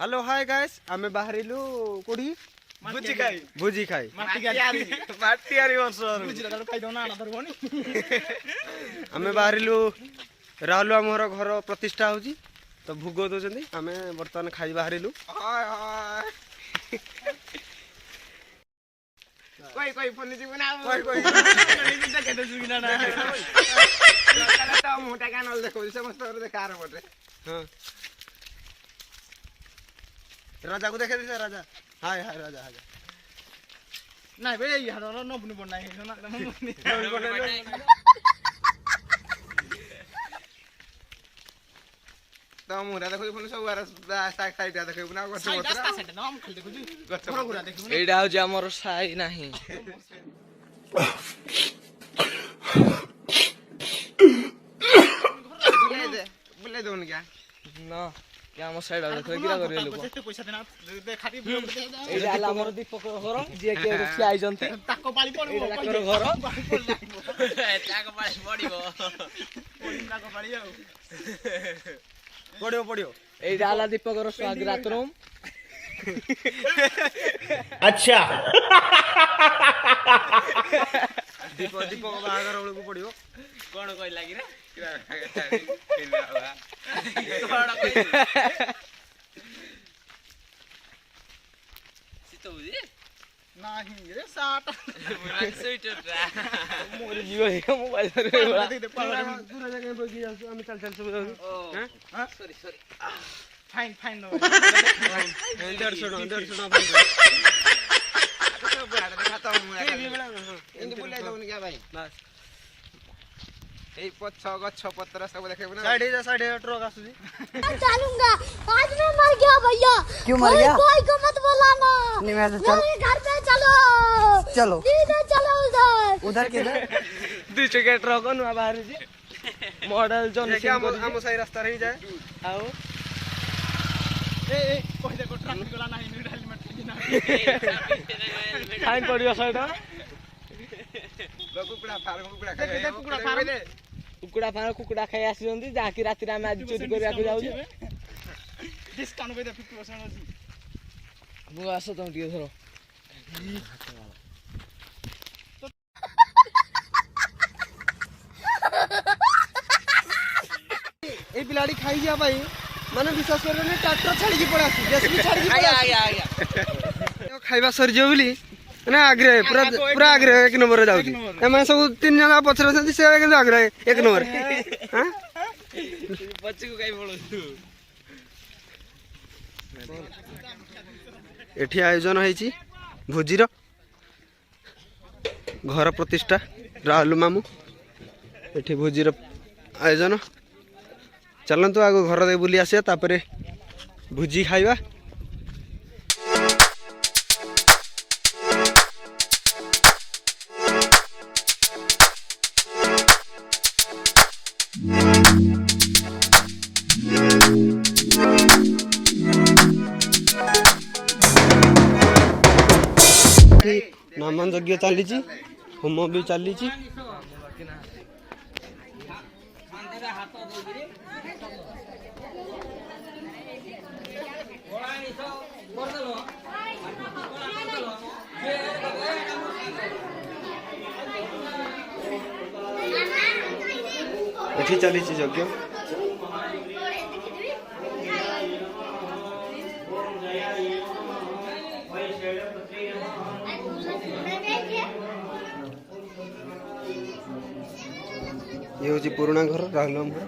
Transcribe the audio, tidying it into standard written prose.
hello hi guys आमे बाहरिलु कोडी भुजी खाई माटियारी वर्षर भुजी लगा खाई दो ना ना धरबनी आमे बाहरिलु राहुल हमर घर प्रतिष्ठा होजी तो भोग दोजंदी आमे वर्तमान खाई बाहरिलु हाय हाय कोई फोन जीव ना कोई देखे तो जुगिना ना तो मोटा कानल देखो समस्त देखा आर बटे हां राजा को देखे दिस राजा हाय हाय राजा हाय नहीं बे यार न बने बनाई है ना तो मुरा देखो फोन सब साइड साइड देखो ना गछ गछ साइड ना हम खाली देखो गछ गुरा देखो एडा हो जे हमर साई नाही बुले दोन क्या ना क्या हम साइड देखो किरा करे लोग केते पैसा देना दे खाटी एडा आला हमर दीपक घर जे के रुसी आइ जंते ताको पाली पड़बो ताकर घर ताको पाली पड़िबो ताको पाली आउ पड़ियो पड़ियो एडा आला दीपक घर स्वागत रूम अच्छा दीपक बागर वाला को पड़ियो कोन कोइ लागि रे नहीं रे साट स्वेटर मोर जीव हे मोबाइल रे बड़ा दूर जगह बगी जाऊ हम चल सब हां सॉरी फाइन फाइन 150 फाइन खाता हूं इंद बोले दउन क्या भाई बस ए पछ गछ पत्र सब देखेबो ना साइड ट्रक आसुजी चलूंगा आज मैं मर गया भैया क्यों मर गया कोई को मत बुलाना नहीं मैं मेरे घर पे चलो चलो इधर चलो उधर किधर दू चके ट्रक न बाहर जी मॉडल जोन क्या हम सही रास्ता रही जाए आओ ए कोई देखो ट्रैफिक वाला नहीं हेलमेट ना फाइन पड़ियो साइड कुकुड़ा फार्म कुकुड़ा खाई आसी जाकि राति में आज चोरी करने जाऊ डिस्काउंट पे 50% अछि मु आसो तुम टिके धरो ए बिलाड़ी खाई जा भाई माने विश्वास करने ट्रैक्टर छाड़ी की पड़ा आसी जेसीबी छाड़ी की पड़ा आ गया खाइबा सर जो बोली ना आग्रे पूरा आग्रे एक नंबर जाऊ छी एमे सब तीन जना पछर से से के आग्रे एक नंबर हां बच्चे को काई बोलो तू एठी आयोजन होईची भोजीर घर प्रतिष्ठा राहुल मामू एठी भोजीर आयोजन चलंतु आगो घर दे बुली आसिया तापरे भोजी खाइबा नामन यज्ञ चली होम भी चली एठी चली यज्ञ ये हूँ पुराना घर राहुल घर